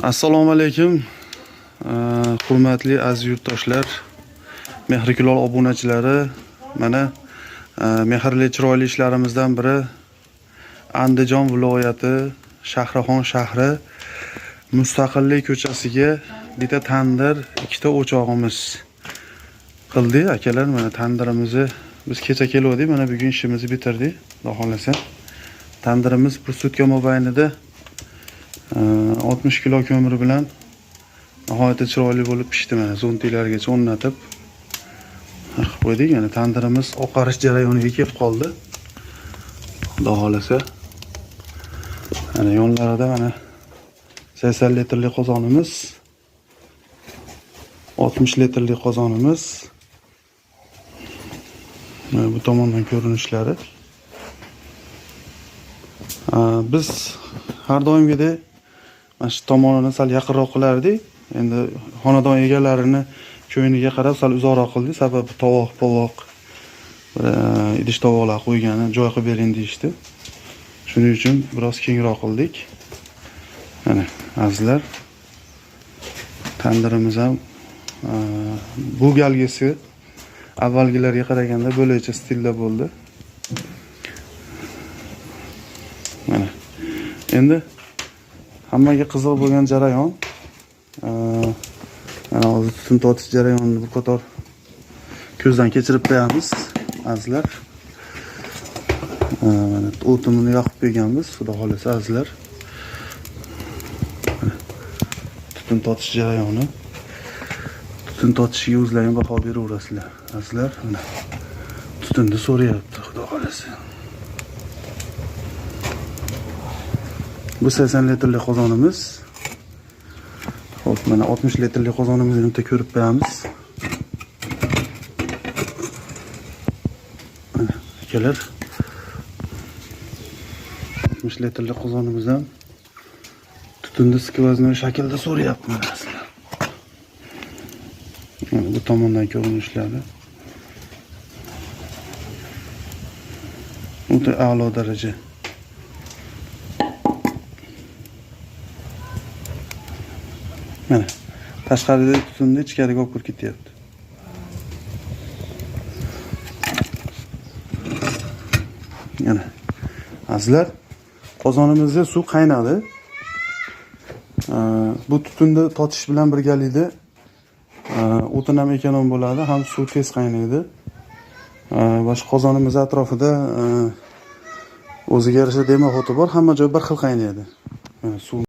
Assalomu alaykum. Hurmatli aziz yurtdoshlar, mehrli kulol obunachilari. Mana mehrli chiroyli ishlarimizdan biri Andijon viloyati Shahrixon shahri Mustaqillik ko'chasiga bitta tandir, ikkita o'chog'imiz qildik akalar. Mana tandirimizni biz kecha keldik, mana bugun ishimizni bitirdik. Xudo xolasa. Tandirimiz bir sutka mobaynida 60 kilo ko'mir bilan nihoyatda chiroyli bo'lib pishdi. Mana zontilargacha o'rnatib qilib qo'ydik. Yani tandirimiz oqarish jarayoniga kelib qoldi. Xudo xolasa. Mana yonlarida mana 80 litrlik qozonimiz, 60 litrlik qozonimiz. Mana bu tomondan ko'rinishlari. Biz har doimgidek mana shu tomonini sal yaqinroq qilardik. Endi xonadon egalarini ko'yiniga qarab sal uzoqroq qildik. Sababi tovoq, idish tovoqlar qo'ygani joy qilib bering deyishdi. Shuning uchun biroz kengroq qildik. Mana azizlar, tandirimiz ham bu galgisi avvalgilarga qaraganda bo'laycha stilda bo'ldi. Mana endi hammaga qiziq bo'lgan jarayon, mana hozir tutun tortish jarayonini bir qator ko'zdan kechirib qo'yamiz azizlar. Mana o'timini yoqib qo'yganmiz, xudo xolasa azizlar. Tutun tortish jarayoni, tutun tortishiga o'zlaring baho beraverasizlar azizlar. Mana tutunni so'rayapti, xudo xolasa. Bu 80 litrlik qozonimiz. Xo'p, mana 60 litrlik qozonimizni bitta ko'rib qo'yamiz. Mana akalar, 60 litrlik qozonimiz ham tutunni skvoznoy shaklda so'rayapti mana sizlar. Mana bu tomondan ko'rinishlari. O'ta a'lo daraja. Mana tashqarida tutunni ichkariga olib kirib ketyapti. Mana azizlar, qozonimizda suv qaynadi. Bu tutunni totish bilan birgalikda o'tin ham ekonom bo'ladi, ham suv tez qaynaydi. Boshqa qozonimiz atrofida o'ziga yarasha demoqoti bor, hamma joy bir xil qaynaydi. Mana suv